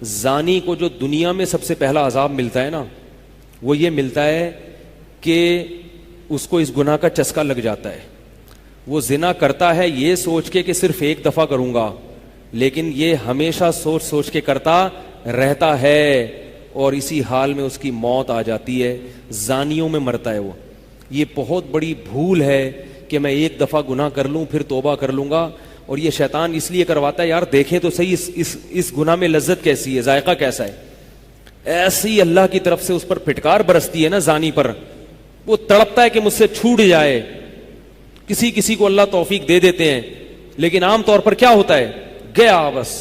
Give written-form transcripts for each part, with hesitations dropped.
زانی کو جو دنیا میں سب سے پہلا عذاب ملتا ہے نا، وہ یہ ملتا ہے کہ اس کو اس گناہ کا چسکا لگ جاتا ہے. وہ زنا کرتا ہے یہ سوچ کے کہ صرف ایک دفعہ کروں گا، لیکن یہ ہمیشہ سوچ سوچ کے کرتا رہتا ہے اور اسی حال میں اس کی موت آ جاتی ہے. زانیوں میں مرتا ہے وہ. یہ بہت بڑی بھول ہے کہ میں ایک دفعہ گناہ کر لوں پھر توبہ کر لوں گا. اور یہ شیطان اس لیے کرواتا ہے، یار دیکھیں تو صحیح اس گناہ میں لذت کیسی ہے، ذائقہ کیسا ہے. ایسی اللہ کی طرف سے اس پر پھٹکار برستی ہے نا زانی پر، وہ تڑپتا ہے کہ مجھ سے چھوٹ جائے. کسی کو اللہ توفیق دے دیتے ہیں، لیکن عام طور پر کیا ہوتا ہے، گیا بس.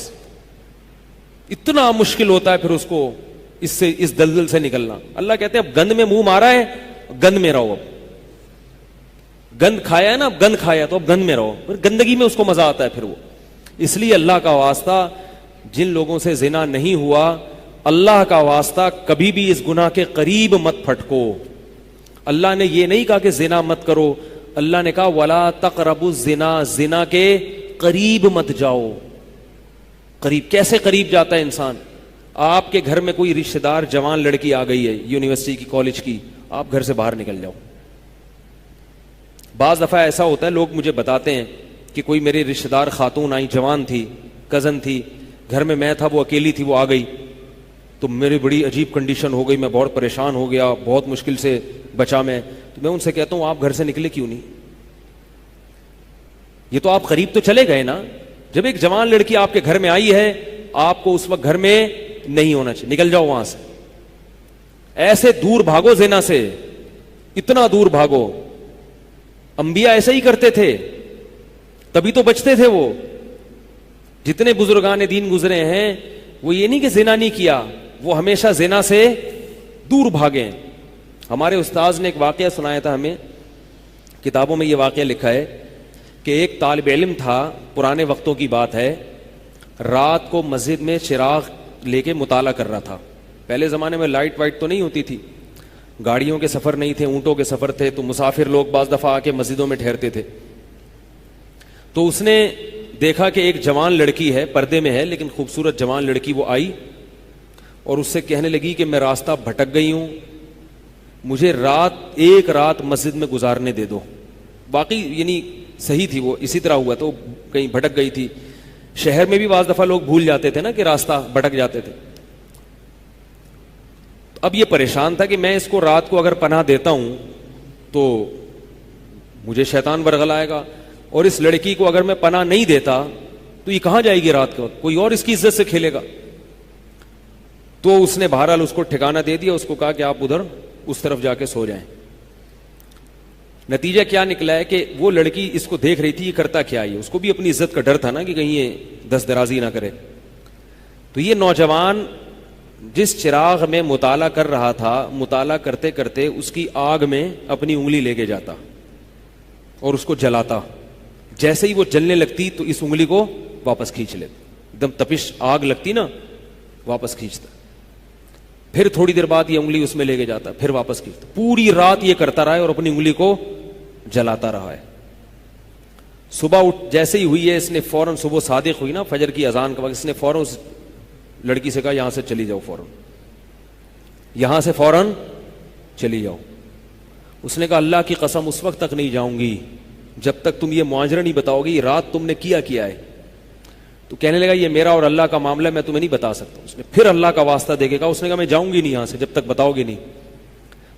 اتنا مشکل ہوتا ہے پھر اس کو اس دلدل سے نکلنا. اللہ کہتے ہیں اب گند میں منہ مارا ہے، گند میں رہو. اب گند کھایا ہے نا، اب گند کھایا تو اب گند میں رہو. پھر گندگی میں اس کو مزہ آتا ہے پھر وہ. اس لیے اللہ کا واسطہ جن لوگوں سے زنا نہیں ہوا، اللہ کا واسطہ کبھی بھی اس گناہ کے قریب مت پھٹکو. اللہ نے یہ نہیں کہا کہ زنا مت کرو، اللہ نے کہا ولا تقربوا الزنا، زنا کے قریب مت جاؤ. قریب کیسے قریب جاتا ہے انسان؟ آپ کے گھر میں کوئی رشتہ دار جوان لڑکی آ گئی ہے یونیورسٹی کی، کالج کی، آپ گھر سے باہر نکل جاؤ. بعض دفعہ ایسا ہوتا ہے، لوگ مجھے بتاتے ہیں کہ کوئی میرے رشتہ دار خاتون آئی، جوان تھی، کزن تھی، گھر میں تھا، وہ اکیلی تھی، وہ آ گئی تو میری بڑی عجیب کنڈیشن ہو گئی، میں بہت پریشان ہو گیا، بہت مشکل سے بچا میں. تو میں ان سے کہتا ہوں آپ گھر سے نکلے کیوں نہیں؟ یہ تو آپ قریب تو چلے گئے نا. جب ایک جوان لڑکی آپ کے گھر میں آئی ہے، آپ کو اس وقت گھر میں نہیں ہونا چاہیے، نکل جاؤ وہاں سے. ایسے دور بھاگو زنا سے، اتنا دور بھاگو. انبیاء ایسا ہی کرتے تھے، تبھی تو بچتے تھے. وہ جتنے بزرگان دین گزرے ہیں، وہ یہ نہیں کہ زنا نہیں کیا، وہ ہمیشہ زنا سے دور بھاگے. ہمارے استاذ نے ایک واقعہ سنایا تھا ہمیں، کتابوں میں یہ واقعہ لکھا ہے کہ ایک طالب علم تھا، پرانے وقتوں کی بات ہے، رات کو مسجد میں چراغ لے کے مطالعہ کر رہا تھا. پہلے زمانے میں لائٹ وائٹ تو نہیں ہوتی تھی، گاڑیوں کے سفر نہیں تھے، اونٹوں کے سفر تھے، تو مسافر لوگ بعض دفعہ آ کے مسجدوں میں ٹھہرتے تھے. تو اس نے دیکھا کہ ایک جوان لڑکی ہے، پردے میں ہے لیکن خوبصورت جوان لڑکی. وہ آئی اور اس سے کہنے لگی کہ میں راستہ بھٹک گئی ہوں، مجھے ایک رات مسجد میں گزارنے دے دو. باقی یعنی صحیح تھی، وہ اسی طرح ہوا تو کہیں بھٹک گئی تھی. شہر میں بھی بعض دفعہ لوگ بھول جاتے تھے نا کہ راستہ بھٹک جاتے تھے. اب یہ پریشان تھا کہ میں اس کو رات کو اگر پناہ دیتا ہوں تو مجھے شیطان ورغلائے گا، اور اس لڑکی کو اگر میں پناہ نہیں دیتا تو یہ کہاں جائے گی رات کو، کوئی اور اس کی عزت سے کھیلے گا. تو اس نے بہرحال اس کو ٹھکانہ دے دیا، اس کو کہا کہ آپ ادھر اس طرف جا کے سو جائیں. نتیجہ کیا نکلا ہے کہ وہ لڑکی اس کو دیکھ رہی تھی، یہ کرتا کیا ہے، اس کو بھی اپنی عزت کا ڈر تھا نا کہ کہیں یہ دست درازی نہ کرے. تو یہ نوجوان جس چراغ میں مطالعہ کر رہا تھا، مطالعہ کرتے کرتے اس کی آگ میں اپنی انگلی لے کے جاتا اور اس کو جلاتا. جیسے ہی وہ جلنے لگتی تو اس انگلی کو واپس کھینچ لیتا، ایک دم تپش آگ لگتی نا، واپس کھینچتا. پھر تھوڑی دیر بعد یہ انگلی اس میں لے کے جاتا، پھر واپس کھینچتا. پوری رات یہ کرتا رہا ہے اور اپنی انگلی کو جلاتا رہا ہے. صبح جیسے ہی ہوئی ہے، اس نے فوراً، صبح صادق ہوئی نا فجر کی اذان کا وقت، اس نے فوراً اس لڑکی سے کہا یہاں سے چلی جاؤ، فوراً یہاں سے فوراً چلی جاؤ. اس نے کہا اللہ کی قسم اس وقت تک نہیں جاؤں گی جب تک تم یہ معاجرہ نہیں بتاؤ گی رات تم نے کیا ہے. تو کہنے لگا یہ میرا اور اللہ کا معاملہ ہے، میں تمہیں نہیں بتا سکتا. اس نے پھر اللہ کا واسطہ دے کے کہا، اس نے کہا میں جاؤں گی نہیں یہاں سے جب تک بتاؤ گی نہیں.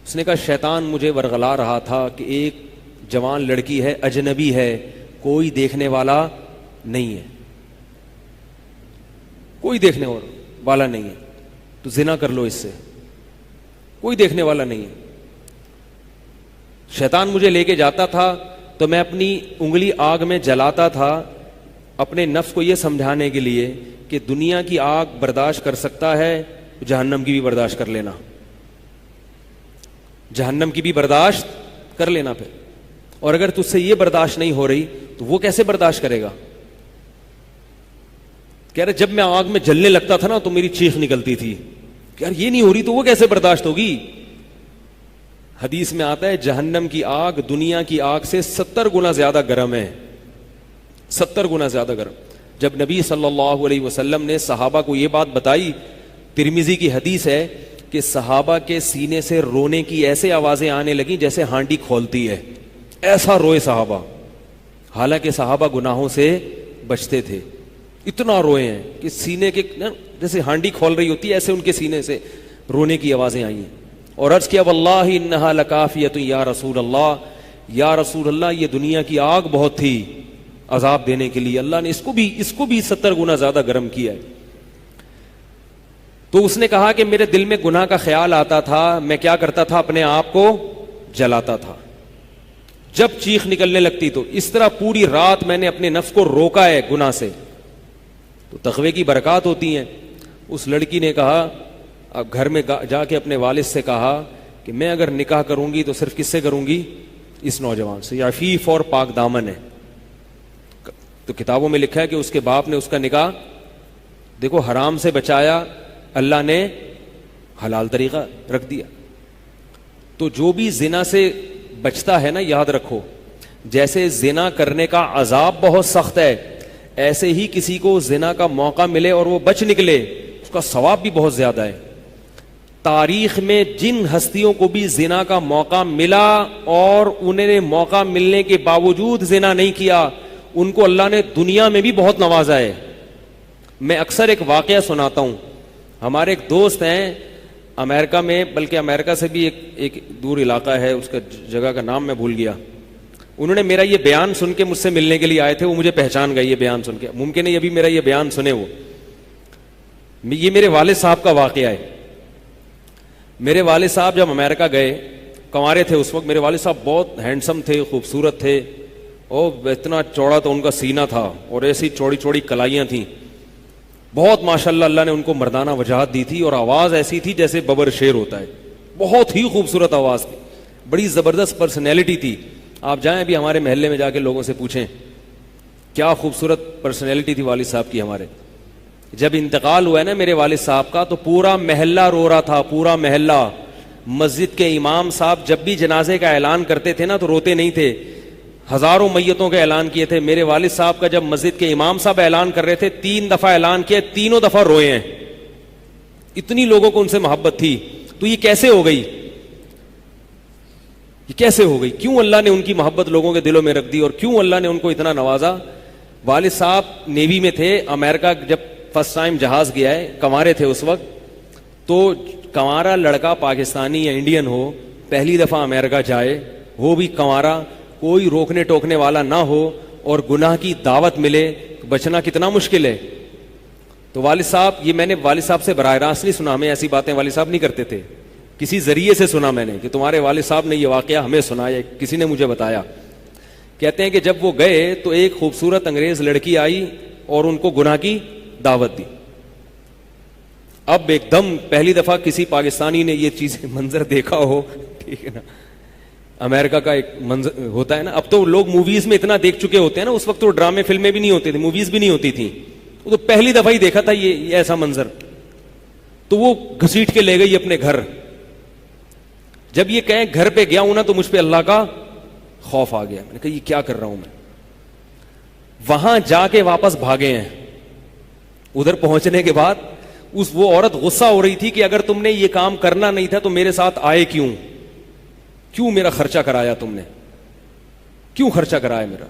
اس نے کہا شیطان مجھے ورغلا رہا تھا کہ ایک جوان لڑکی ہے، اجنبی ہے، کوئی دیکھنے والا نہیں ہے، کوئی دیکھنے والا نہیں ہے، تو زنا کر لو اس سے، کوئی دیکھنے والا نہیں ہے. شیطان مجھے لے کے جاتا تھا تو میں اپنی انگلی آگ میں جلاتا تھا، اپنے نفس کو یہ سمجھانے کے لیے کہ دنیا کی آگ برداشت کر سکتا ہے، جہنم کی بھی برداشت کر لینا، جہنم کی بھی برداشت کر لینا. پھر اور اگر تجھ سے یہ برداشت نہیں ہو رہی تو وہ کیسے برداشت کرے گا؟ کہہ رہے جب میں آگ میں جلنے لگتا تھا نا تو میری چیخ نکلتی تھی کہ یار یہ نہیں ہو رہی تو وہ کیسے برداشت ہوگی. حدیث میں آتا ہے جہنم کی آگ دنیا کی آگ سے 70 گنا زیادہ گرم ہے، 70 گنا زیادہ گرم. جب نبی صلی اللہ علیہ وسلم نے صحابہ کو یہ بات بتائی، ترمذی کی حدیث ہے کہ صحابہ کے سینے سے رونے کی ایسے آوازیں آنے لگیں جیسے ہانڈی کھولتی ہے، ایسا روئے صحابہ، حالانکہ صحابہ گناہوں سے بچتے تھے، اتنا روئے ہیں کہ سینے کے جیسے ہانڈی کھول رہی ہوتی ہے ایسے ان کے سینے سے رونے کی آوازیں آئی ہیں، اور عرض کیا واللہ انہا لکافیۃ یا رسول اللہ، یا رسول اللہ یہ دنیا کی آگ بہت تھی عذاب دینے کے لیے، اللہ نے اس کو بھی 70 گنا زیادہ گرم کیا ہے۔ تو اس نے کہا کہ میرے دل میں گناہ کا خیال آتا تھا، میں کیا کرتا تھا، اپنے آپ کو جلاتا تھا جب چیخ نکلنے لگتی، تو اس طرح پوری رات میں نے اپنے نفس کو روکا ہے گناہ سے۔ تو تقوی کی برکات ہوتی ہیں۔ اس لڑکی نے کہا، اب گھر میں جا کے اپنے والد سے کہا کہ میں اگر نکاح کروں گی تو صرف کس سے کروں گی، اس نوجوان سے، عفیف اور پاک دامن ہے۔ تو کتابوں میں لکھا ہے کہ اس کے باپ نے اس کا نکاح دیکھو حرام سے بچایا، اللہ نے حلال طریقہ رکھ دیا۔ تو جو بھی زنا سے بچتا ہے نا، یاد رکھو جیسے زنا کرنے کا عذاب بہت سخت ہے، ایسے ہی کسی کو زنا کا موقع ملے اور وہ بچ نکلے، اس کا ثواب بھی بہت زیادہ ہے۔ تاریخ میں جن ہستیوں کو بھی زنا کا موقع ملا اور انہیں نے موقع ملنے کے باوجود زنا نہیں کیا، ان کو اللہ نے دنیا میں بھی بہت نوازا ہے۔ میں اکثر ایک واقعہ سناتا ہوں، ہمارے ایک دوست ہیں امریکہ میں، بلکہ امریکہ سے بھی ایک دور علاقہ ہے، اس کا جگہ کا نام میں بھول گیا، انہوں نے میرا یہ بیان سن کے مجھ سے ملنے کے لیے آئے تھے، وہ مجھے پہچان گئے یہ بیان سن کے، ممکن ہے یہ بھی میرا یہ بیان سنے، وہ یہ میرے والد صاحب کا واقعہ ہے۔ میرے والد صاحب جب امریکہ گئے، کنوارے تھے اس وقت، میرے والد صاحب بہت ہینڈسم تھے، خوبصورت تھے، اور اتنا چوڑا تو ان کا سینہ تھا اور ایسی چوڑی چوڑی کلائیاں تھیں، بہت ماشاءاللہ اللہ نے ان کو مردانہ وجاہت دی تھی، اور آواز ایسی تھی جیسے ببر شیر ہوتا ہے، بہت ہی خوبصورت آواز تھی، بڑی زبردست پرسنالٹی تھی۔ آپ جائیں ابھی ہمارے محلے میں جا کے لوگوں سے پوچھیں کیا خوبصورت پرسنالٹی تھی والد صاحب کی ہمارے۔ جب انتقال ہوا ہے نا میرے والد صاحب کا، تو پورا محلہ رو رہا تھا، پورا محلہ۔ مسجد کے امام صاحب جب بھی جنازے کا اعلان کرتے تھے نا تو روتے نہیں تھے، ہزاروں میتوں کا اعلان کیے تھے۔ میرے والد صاحب کا جب مسجد کے امام صاحب اعلان کر رہے تھے، 3 دفعہ اعلان کیا، تینوں دفعہ روئے ہیں، اتنی لوگوں کو ان سے محبت تھی۔ تو یہ کیسے ہو گئی، یہ کیسے ہو گئی؟ کیوں اللہ نے ان کی محبت لوگوں کے دلوں میں رکھ دی، اور کیوں اللہ نے ان کو اتنا نوازا؟ والد صاحب نیوی میں تھے، امریکہ جب فرسٹ ٹائم جہاز گیا ہے، کنوارے تھے اس وقت، تو کنوارا لڑکا پاکستانی یا انڈین ہو، پہلی دفعہ امریکہ جائے، وہ بھی کنوارا، کوئی روکنے ٹوکنے والا نہ ہو اور گناہ کی دعوت ملے، بچنا کتنا مشکل ہے۔ تو والد صاحب، یہ میں نے والد صاحب سے براہ راست نہیں سنا، ہمیں ایسی باتیں والد صاحب نہیں کرتے تھے، کسی ذریعے سے سنا میں نے کہ تمہارے والد صاحب نے یہ واقعہ ہمیں سنایا، کسی نے مجھے بتایا۔ کہتے ہیں کہ جب وہ گئے تو ایک خوبصورت انگریز لڑکی آئی اور ان کو گناہ کی دعوت دی۔ اب ایک دم پہلی دفعہ کسی پاکستانی نے یہ چیز منظر دیکھا ہو، ٹھیک ہے نا، امریکہ کا ایک منظر ہوتا ہے نا، اب تو لوگ موویز میں اتنا دیکھ چکے ہوتے ہیں نا، اس وقت تو ڈرامے فلمیں بھی نہیں ہوتے تھے، موویز بھی نہیں ہوتی تھیں، وہ تو پہلی دفعہ ہی دیکھا تھا یہ ایسا منظر۔ تو وہ گھسیٹ کے لے گئی اپنے گھر۔ جب یہ کہیں گھر پہ گیا ہوں نا تو مجھ پہ اللہ کا خوف آ گیا، میں نے کہا یہ کیا کر رہا ہوں میں۔ وہاں جا کے واپس بھاگے ہیں۔ ادھر پہنچنے کے بعد وہ عورت غصہ ہو رہی تھی کہ اگر تم نے یہ کام کرنا نہیں تھا تو میرے ساتھ آئے کیوں میرا خرچہ کرایا، تم نے کیوں خرچہ کرایا میرا؟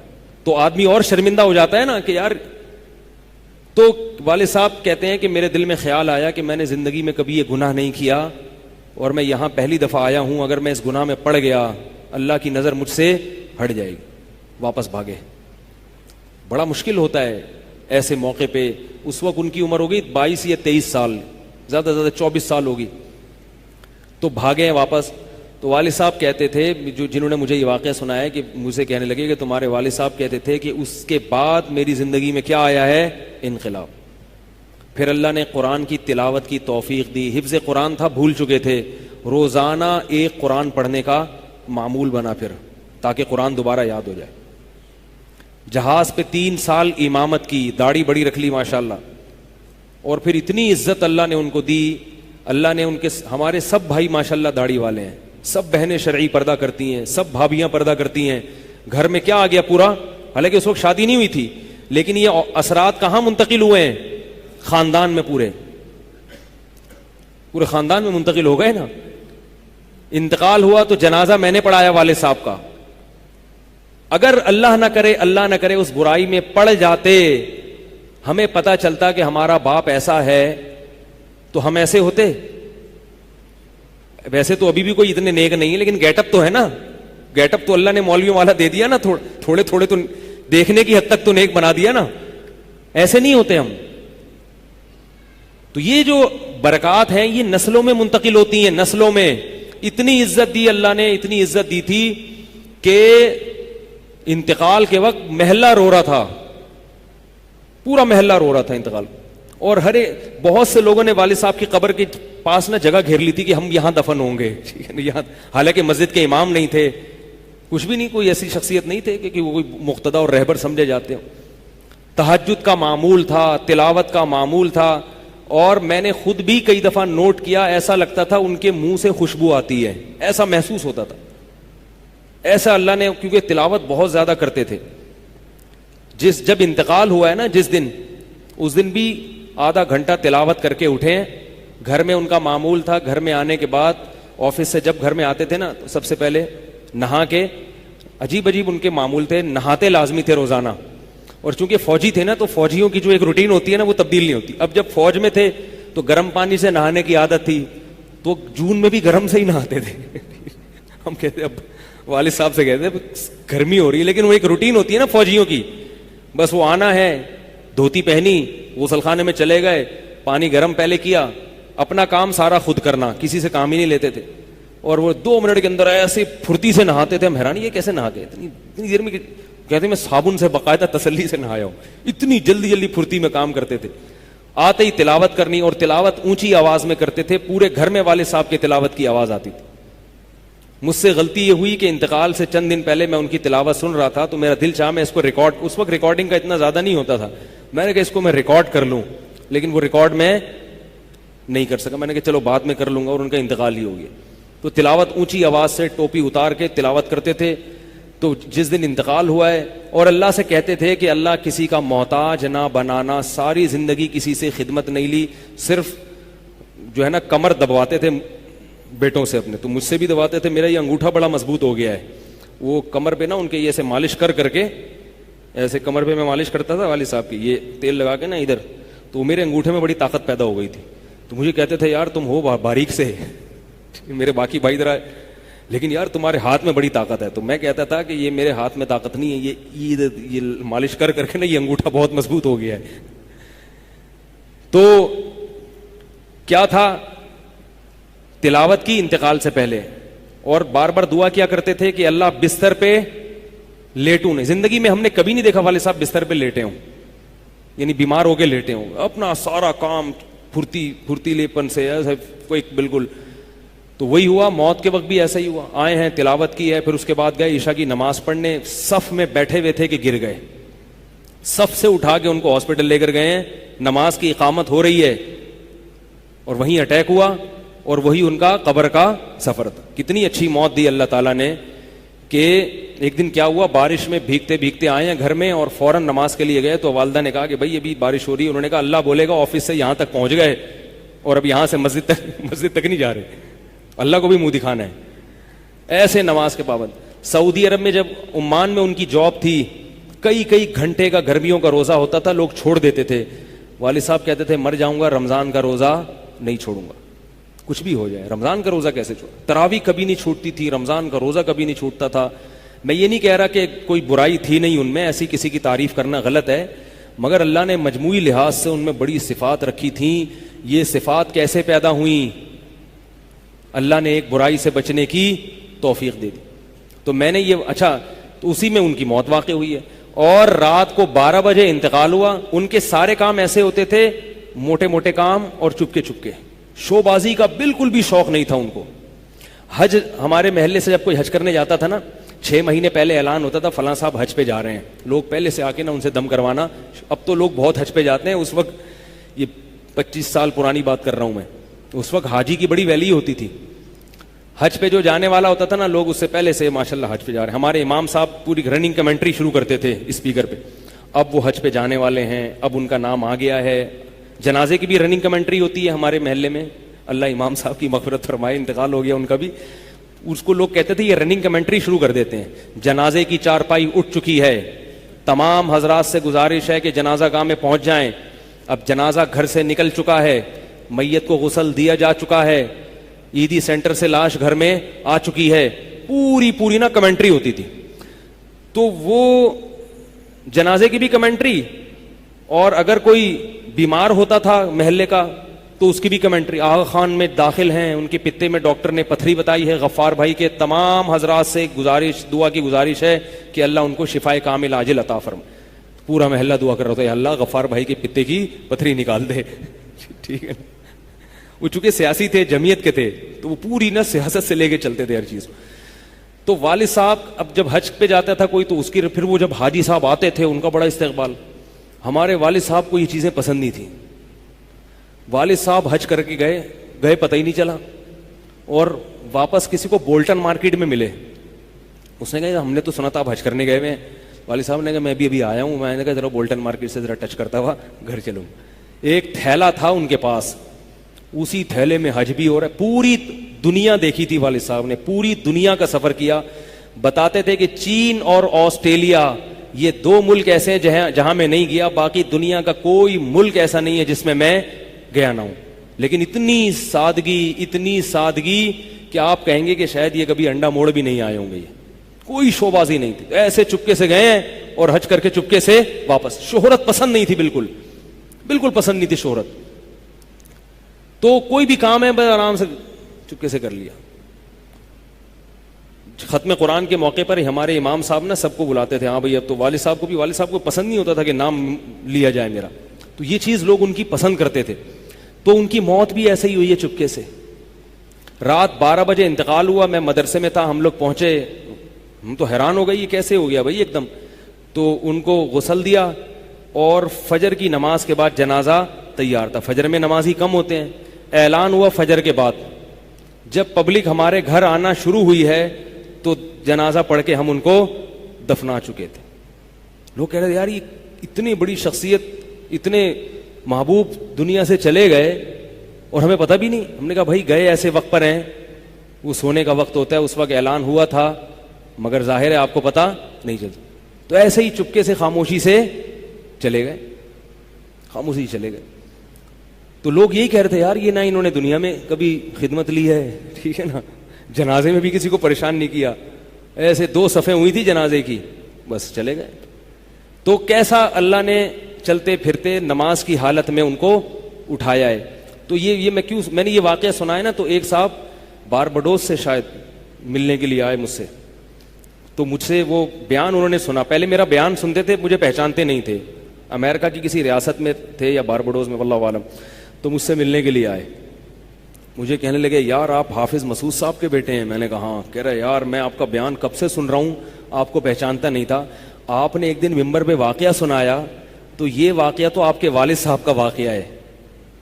تو آدمی اور شرمندہ ہو جاتا ہے نا کہ یار۔ تو والد صاحب کہتے ہیں کہ میرے دل میں خیال آیا کہ میں نے زندگی میں کبھی یہ گناہ نہیں کیا اور میں یہاں پہلی دفعہ آیا ہوں، اگر میں اس گناہ میں پڑ گیا اللہ کی نظر مجھ سے ہٹ جائے گی۔ واپس بھاگے۔ بڑا مشکل ہوتا ہے ایسے موقع پہ۔ اس وقت ان کی عمر ہوگی 22 یا 23 سال، زیادہ سے زیادہ 24 سال ہوگی۔ تو بھاگے ہیں واپس۔ تو والد صاحب کہتے تھے، جنہوں نے مجھے یہ واقعہ سنایا، کہ مجھے کہنے لگے کہ تمہارے والد صاحب کہتے تھے کہ اس کے بعد میری زندگی میں کیا آیا ہے؟ انقلاب۔ پھر اللہ نے قرآن کی تلاوت کی توفیق دی، حفظ قرآن تھا، بھول چکے تھے، روزانہ ایک قرآن پڑھنے کا معمول بنا پھر، تاکہ قرآن دوبارہ یاد ہو جائے۔ جہاز پہ 3 سال امامت کی، داڑھی بڑی رکھ لی ماشاءاللہ، اور پھر اتنی عزت اللہ نے ان کو دی۔ اللہ نے ان کے، ہمارے سب بھائی ماشاءاللہ داڑھی والے ہیں، سب بہنیں شرعی پردہ کرتی ہیں، سب بھابیاں پردہ کرتی ہیں۔ گھر میں کیا آ گیا پورا، حالانکہ اس وقت شادی نہیں ہوئی تھی، لیکن یہ اثرات کہاں منتقل ہوئے ہیں؟ خاندان میں، پورے خاندان میں منتقل ہو گئے نا. انتقال ہوا تو جنازہ میں نے پڑھایا والد صاحب کا. اگر اللہ نہ کرے اس برائی میں پڑ جاتے، ہمیں پتا چلتا کہ ہمارا باپ ایسا ہے، تو ہم ایسے ہوتے؟ ویسے تو ابھی بھی کوئی اتنے نیک نہیں ہے، لیکن گیٹ اپ تو ہے نا. گیٹ اپ تو اللہ نے مولویوں والا دے دیا نا، تھوڑے تھوڑے تو دیکھنے کی حد تک تو نیک بنا دیا نا. ایسے نہیں ہوتے ہم. تو یہ جو برکات ہیں یہ نسلوں میں منتقل ہوتی ہیں. نسلوں میں اتنی عزت دی اللہ نے، اتنی عزت دی تھی کہ انتقال کے وقت محلہ رو رہا تھا، پورا محلہ رو رہا تھا انتقال. اور بہت سے لوگوں نے والد صاحب کی قبر کے پاس نا جگہ گھیر لی تھی کہ ہم یہاں دفن ہوں گے. حالانکہ مسجد کے امام نہیں تھے، کچھ بھی نہیں، کوئی ایسی شخصیت نہیں تھے کہ وہ کوئی مقتدی اور رہبر سمجھے جاتے ہوں. تہجد کا معمول تھا، تلاوت کا معمول تھا. اور میں نے خود بھی کئی دفعہ نوٹ کیا، ایسا لگتا تھا ان کے منہ سے خوشبو آتی ہے، ایسا محسوس ہوتا تھا. ایسا اللہ نے، کیونکہ تلاوت بہت زیادہ کرتے تھے. جب انتقال ہوا ہے نا جس دن، اس دن بھی آدھا گھنٹہ تلاوت کر کے اٹھے. گھر میں ان کا معمول تھا، گھر میں آنے کے بعد آفس سے جب گھر میں آتے تھے نا تو سب سے پہلے نہا کے، عجیب ان کے معمول تھے، نہاتے لازمی تھے روزانہ. اور چونکہ فوجی تھے نا تو فوجیوں کی جو ایک روٹین ہوتی ہے نا وہ تبدیل نہیں ہوتی. اب جب فوج میں تھے تو گرم پانی سے نہانے کی عادت تھی، تو جون میں بھی گرم سے ہی نہاتے تھے. ہم کہتے اب والد صاحب سے کہتے گرمی ہو رہی ہے، لیکن وہ ایک روٹین ہوتی ہے نا فوجیوں کی. بس وہ آنا ہے، دھوتی پہنی، غسل خانے میں چلے گئے، پانی گرم پہلے کیا، اپنا کام سارا خود کرنا، کسی سے کام ہی نہیں لیتے تھے. اور وہ 2 منٹ کے اندر ایسے پھرتی سے نہاتے تھے. ہم حیران، یہ کیسے نہا گئے اتنی دیر میں؟ کہتے میں صابن سے باقاعدہ تسلی سے نہایا ہوں. اتنی جلدی پھرتی میں کام کرتے تھے. آتے ہی تلاوت کرنی، اور تلاوت اونچی آواز میں کرتے تھے. پورے گھر میں والد صاحب کی تلاوت کی آواز آتی تھی. مجھ سے غلطی یہ ہوئی کہ انتقال سے چند دن پہلے میں ان کی تلاوت سن رہا تھا، تو میرا دل چاہا میں اس کو ریکارڈ، اس وقت ریکارڈنگ کا اتنا زیادہ نہیں ہوتا تھا، میں نے کہا اس کو میں ریکارڈ کر لوں، لیکن وہ ریکارڈ میں نہیں کر سکا. میں نے کہا چلو بعد میں کر لوں گا، اور ان کا انتقال ہی ہو گیا. تو تلاوت اونچی آواز سے ٹوپی اتار کے تلاوت کرتے تھے. تو جس دن انتقال ہوا ہے، اور اللہ سے کہتے تھے کہ اللہ کسی کا محتاج نہ بنانا. ساری زندگی کسی سے خدمت نہیں لی، صرف جو ہے نا کمر دبواتے تھے بیٹوں سے اپنے. تو مجھ سے بھی دباتے تھے، میرا یہ انگوٹھا بڑا مضبوط ہو گیا ہے. وہ کمر پہ نا ان کے یہ ایسے مالش کر کے، ایسے کمر پہ میں مالش کرتا تھا والد صاحب کی، یہ تیل لگا کے نا ادھر، تو میرے انگوٹھے میں بڑی طاقت پیدا ہو گئی تھی. تو مجھے کہتے تھے یار تم ہو باریک سے، میرے باقی بھائی ذرا، لیکن یار تمہارے ہاتھ میں بڑی طاقت ہے. تو میں کہتا تھا کہ یہ میرے ہاتھ میں طاقت نہیں ہے، یہ مالش کر کے نا یہ انگوٹھا بہت مضبوط ہو گیا ہے. تو کیا تھا، تلاوت کی انتقال سے پہلے، اور بار بار دعا کیا کرتے تھے کہ اللہ بستر پہ لیٹوں نہیں. زندگی میں ہم نے کبھی نہیں دیکھا والد صاحب بستر پہ لیٹے ہوں، یعنی بیمار ہو کے لیٹے ہوں. اپنا سارا کام پھرتیلے پن سے کوئی بالکل. تو وہی ہوا، موت کے وقت بھی ایسا ہی ہوا. آئے ہیں، تلاوت کی ہے، پھر اس کے بعد گئے عشاء کی نماز پڑھنے. صف میں بیٹھے ہوئے تھے کہ گر گئے. صف سے اٹھا کے ان کو ہاسپٹل لے کر گئے ہیں، نماز کی اقامت ہو رہی ہے، اور وہیں اٹیک ہوا، اور وہی ان کا قبر کا سفر تھا. کتنی اچھی موت دی اللہ تعالیٰ نے کہ ایک دن کیا ہوا، بارش میں بھیگتے بھیگتے آئے ہیں گھر میں، اور فوراً نماز کے لیے گئے. تو والدہ نے کہا کہ بھائی ابھی بارش ہو رہی ہے. انہوں نے کہا اللہ بولے گا آفس سے یہاں تک پہنچ گئے، اور اب یہاں سے مسجد تک نہیں جا رہے. اللہ کو بھی منہ دکھانا ہے. ایسے نماز کے پابند. سعودی عرب میں جب عمان میں ان کی جاب تھی، کئی گھنٹے کا گرمیوں کا روزہ ہوتا تھا، لوگ چھوڑ دیتے تھے. والد صاحب کہتے تھے مر جاؤں گا رمضان کا روزہ نہیں چھوڑوں گا، کچھ بھی ہو جائے رمضان کا روزہ کیسے چھوڑ. تراویح کبھی نہیں چھوٹتی تھی، رمضان کا روزہ کبھی نہیں چھوٹتا تھا. میں یہ نہیں کہہ رہا کہ کوئی برائی تھی نہیں ان میں، ایسی کسی کی تعریف کرنا غلط ہے، مگر اللہ نے مجموعی لحاظ سے ان میں بڑی صفات رکھی تھیں. یہ صفات کیسے پیدا ہوئیں؟ اللہ نے ایک برائی سے بچنے کی توفیق دے دی. تو میں نے یہ تو اسی میں ان کی موت واقع ہوئی ہے. اور رات کو 12 بجے انتقال ہوا. ان کے سارے کام ایسے ہوتے تھے، موٹے موٹے کام اور چپکے. شو بازی کا بالکل بھی شوق نہیں تھا ان کو. حج، ہمارے محلے سے جب کوئی حج کرنے جاتا تھا نا، 6 مہینے پہلے اعلان ہوتا تھا فلاں صاحب حج پہ جا رہے ہیں. لوگ پہلے سے آ کے نا ان سے دم کروانا. اب تو لوگ بہت حج پہ جاتے ہیں. اس وقت یہ 25 سال پرانی بات کر رہا ہوں میں، اس وقت حاجی کی بڑی ویلیو ہوتی تھی. حج پہ جو جانے والا ہوتا تھا نا، لوگ اس سے پہلے سے ماشاءاللہ حج پہ جا رہے ہیں. ہمارے امام صاحب پوری رننگ کمنٹری شروع کرتے تھے اسپیکر پہ، اب وہ حج پہ جانے والے ہیں, اب ان کا نام آ گیا ہے. جنازے کی بھی رننگ کمنٹری ہوتی ہے ہمارے محلے میں, اللہ امام صاحب کی مغفرت فرمائے, انتقال ہو گیا ان کا بھی. اس کو لوگ کہتے تھے یہ رننگ کمنٹری شروع کر دیتے ہیں. جنازے کی چارپائی اٹھ چکی ہے, تمام حضرات سے گزارش ہے کہ جنازہ گاہ میں پہنچ جائیں. اب جنازہ گھر سے نکل چکا ہے, میت کو غسل دیا جا چکا ہے, عیدی سینٹر سے لاش گھر میں آ چکی ہے. پوری نا کمنٹری ہوتی تھی. تو وہ جنازے کی بھی کمنٹری, اور اگر کوئی بیمار ہوتا تھا محلے کا تو اس کی بھی کمنٹری. آغا خان میں داخل ہیں, ان کے پتے میں ڈاکٹر نے پتھری بتائی ہے. غفار بھائی کے تمام حضرات سے گزارش, دعا کی گزارش ہے کہ اللہ ان کو شفائے کامل عاجل عطا فرمائے. پورا محلہ دعا کر رہا تھا, اللہ غفار بھائی کے پتے کی پتھری نکال دے. ٹھیک ہے. وہ چونکہ سیاسی تھے, جمعیت کے تھے, تو وہ پوری نا سیاست سے لے کے چلتے تھے ہر چیز. تو والد صاحب اب جب حج پہ جاتا تھا کوئی, تو اس کی پھر وہ جب حاجی صاحب آتے تھے ان کا بڑا استقبال. ہمارے والد صاحب کو یہ چیزیں پسند نہیں تھیں. والد صاحب حج کر کے گئے پتہ ہی نہیں چلا, اور واپس کسی کو بولٹن مارکیٹ میں ملے. اس نے کہا ہم نے تو سنا تھا آپ حج کرنے گئے ہوئے ہیں. والد صاحب نے کہا میں بھی ابھی آیا ہوں. میں نے کہا ذرا بولٹن مارکیٹ سے ذرا ٹچ کرتا ہوا گھر چلوں. ایک تھیلا تھا ان کے پاس, اسی تھیلے میں حج بھی ہو رہا ہے. پوری دنیا دیکھی تھی والد صاحب نے, پوری دنیا کا سفر کیا. بتاتے تھے کہ چین اور آسٹریلیا یہ 2 ملک ایسے ہیں جہاں میں نہیں گیا, باقی دنیا کا کوئی ملک ایسا نہیں ہے جس میں گیا نہ ہوں. لیکن اتنی سادگی کہ آپ کہیں گے کہ شاید یہ کبھی انڈا موڑ بھی نہیں آئے ہوں گے. یہ کوئی شوبازی نہیں تھی, ایسے چپکے سے گئے ہیں اور حج کر کے چپکے سے واپس. شہرت پسند نہیں تھی, بالکل پسند نہیں تھی شہرت. تو کوئی بھی کام ہے بس آرام سے چپکے سے کر لیا. ختم قرآن کے موقع پر ہمارے امام صاحب نا سب کو بلاتے تھے. ہاں بھائی, اب تو والد صاحب کو پسند نہیں ہوتا تھا کہ نام لیا جائے میرا, تو یہ چیز لوگ ان کی پسند کرتے تھے. تو ان کی موت بھی ایسے ہی ہوئی ہے چپکے سے. رات 12 بجے انتقال ہوا, میں مدرسے میں تھا, ہم لوگ پہنچے, ہم تو حیران ہو گئے یہ کیسے ہو گیا بھائی ایک دم. تو ان کو غسل دیا, اور فجر کی نماز کے بعد جنازہ تیار تھا. فجر میں نمازی کم ہوتے ہیں. اعلان ہوا فجر کے بعد. جب پبلک ہمارے گھر آنا شروع ہوئی ہے تو جنازہ پڑھ کے ہم ان کو دفنا چکے تھے. لوگ کہہ رہے تھے یار یہ اتنی بڑی شخصیت, اتنے محبوب دنیا سے چلے گئے اور ہمیں پتہ بھی نہیں. ہم نے کہا بھائی گئے ایسے وقت پر ہیں, وہ سونے کا وقت ہوتا ہے, اس وقت اعلان ہوا تھا, مگر ظاہر ہے آپ کو پتہ نہیں چلتا. تو ایسے ہی چپکے سے خاموشی سے چلے گئے. تو لوگ یہی کہہ رہے تھے یار یہ نہ انہوں نے دنیا میں کبھی خدمت لی ہے, ٹھیک ہے نا, جنازے میں بھی کسی کو پریشان نہیں کیا, ایسے 2 صفیں ہوئی تھی جنازے کی, بس چلے گئے. تو کیسا اللہ نے چلتے پھرتے نماز کی حالت میں ان کو اٹھایا ہے. تو یہ میں نے یہ واقعہ سنا ہے نا, تو ایک صاحب باربڈوس سے شاید ملنے کے لیے آئے مجھ سے. تو مجھ سے وہ بیان انہوں نے سنا, پہلے میرا بیان سنتے تھے, مجھے پہچانتے نہیں تھے, امریکہ کی کسی ریاست میں تھے یا باربڈوس میں واللہ عالم. تو مجھ سے ملنے کے لیے آئے, مجھے کہنے لگے یار آپ حافظ مسعود صاحب کے بیٹے ہیں. میں نے کہا ہاں. کہہ رہا یار میں آپ کا بیان کب سے سن رہا ہوں, آپ کو پہچانتا نہیں تھا. آپ نے ایک دن ممبر پہ واقعہ سنایا, تو یہ واقعہ تو آپ کے والد صاحب کا واقعہ ہے,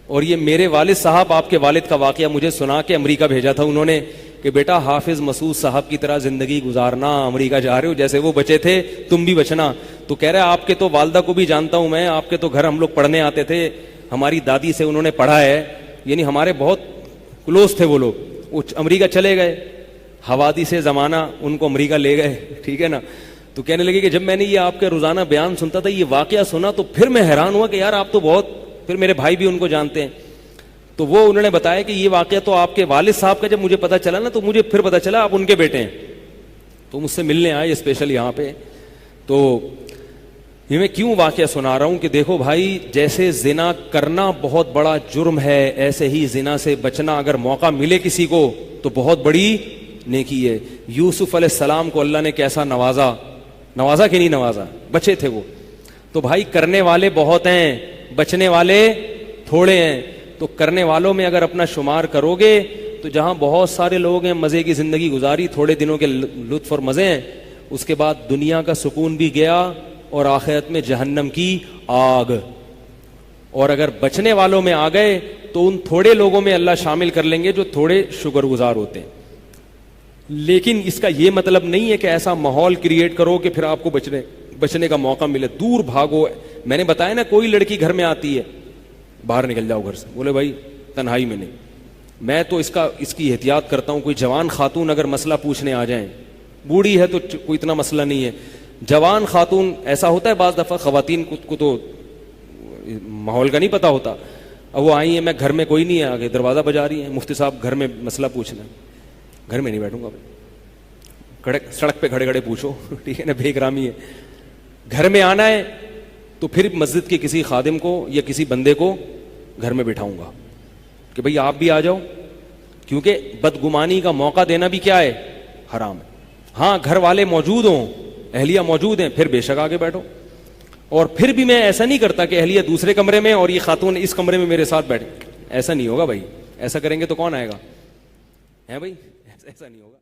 اور یہ میرے والد صاحب آپ کے والد کا واقعہ مجھے سنا کے امریکہ بھیجا تھا انہوں نے کہ بیٹا حافظ مسعود صاحب کی طرح زندگی گزارنا, امریکہ جا رہے ہو, جیسے وہ بچے تھے تم بھی بچنا. تو کہہ رہے آپ کے تو والدہ کو بھی جانتا ہوں میں, آپ کے تو گھر ہم لوگ پڑھنے آتے تھے, ہماری دادی سے انہوں نے پڑھا ہے, یعنی ہمارے بہت کلوز تھے وہ لوگ. وہ امریکہ چلے گئے, حوادث سے زمانہ ان کو امریکہ لے گئے, ٹھیک ہے نا. تو کہنے لگے کہ جب میں نے یہ آپ کے روزانہ بیان سنتا تھا, یہ واقعہ سنا, تو پھر میں حیران ہوا کہ یار آپ تو بہت, پھر میرے بھائی بھی ان کو جانتے ہیں. تو وہ انہوں نے بتایا کہ یہ واقعہ تو آپ کے والد صاحب کا, جب مجھے پتا چلا نا, تو مجھے پھر پتا چلا آپ ان کے بیٹے ہیں. تو مجھ سے ملنے آئے اسپیشل یہاں پہ. تو یہ میں کیوں واقعہ سنا رہا ہوں کہ دیکھو بھائی, جیسے زنا کرنا بہت بڑا جرم ہے, ایسے ہی زنا سے بچنا اگر موقع ملے کسی کو تو بہت بڑی نیکی ہے. یوسف علیہ السلام کو اللہ نے کیسا نوازا کہ نہیں نوازا, بچے تھے وہ. تو بھائی کرنے والے بہت ہیں, بچنے والے تھوڑے ہیں. تو کرنے والوں میں اگر اپنا شمار کرو گے تو جہاں بہت سارے لوگ ہیں مزے کی زندگی گزاری, تھوڑے دنوں کے لطف اور مزے ہیں, اس کے بعد دنیا کا سکون بھی گیا اور آخرت میں جہنم کی آگ. اور اگر بچنے والوں میں آ گئے تو ان تھوڑے لوگوں میں اللہ شامل کر لیں گے جو تھوڑے شکر گزار ہوتے ہیں. لیکن اس کا یہ مطلب نہیں ہے کہ ایسا ماحول کریٹ کرو کہ پھر آپ کو بچنے کا موقع ملے دور بھاگو. میں نے بتایا نا کوئی لڑکی گھر میں آتی ہے باہر نکل جاؤ گھر سے. بولے بھائی تنہائی میں نہیں. میں تو اس کی احتیاط کرتا ہوں. کوئی جوان خاتون اگر مسئلہ پوچھنے آ جائیں, بوڑھی ہے تو کوئی اتنا مسئلہ نہیں ہے, جوان خاتون ایسا ہوتا ہے بعض دفعہ خواتین کو تو ماحول کا نہیں پتا ہوتا. اب وہ آئی ہیں, میں گھر میں کوئی نہیں ہے, آگے دروازہ بجا رہی ہیں, مفتی صاحب گھر میں مسئلہ پوچھنا ہے. گھر میں نہیں بیٹھوں گا بھائی, سڑک پہ کھڑے کھڑے پوچھو, ٹھیک ہے نا, بے اکرامی ہے. گھر میں آنا ہے تو پھر مسجد کے کسی خادم کو یا کسی بندے کو گھر میں بٹھاؤں گا کہ بھئی آپ بھی آ جاؤ, کیونکہ بدگمانی کا موقع دینا بھی کیا ہے, حرام ہے. ہاں گھر والے موجود ہوں, اہلیہ موجود ہیں, پھر بے شک آگے بیٹھو. اور پھر بھی میں ایسا نہیں کرتا کہ اہلیہ دوسرے کمرے میں اور یہ خاتون اس کمرے میں میرے ساتھ بیٹھے. ایسا نہیں ہوگا بھائی, ایسا کریں گے تو کون آئے گا, ہے بھائی, ایسا نہیں ہوگا.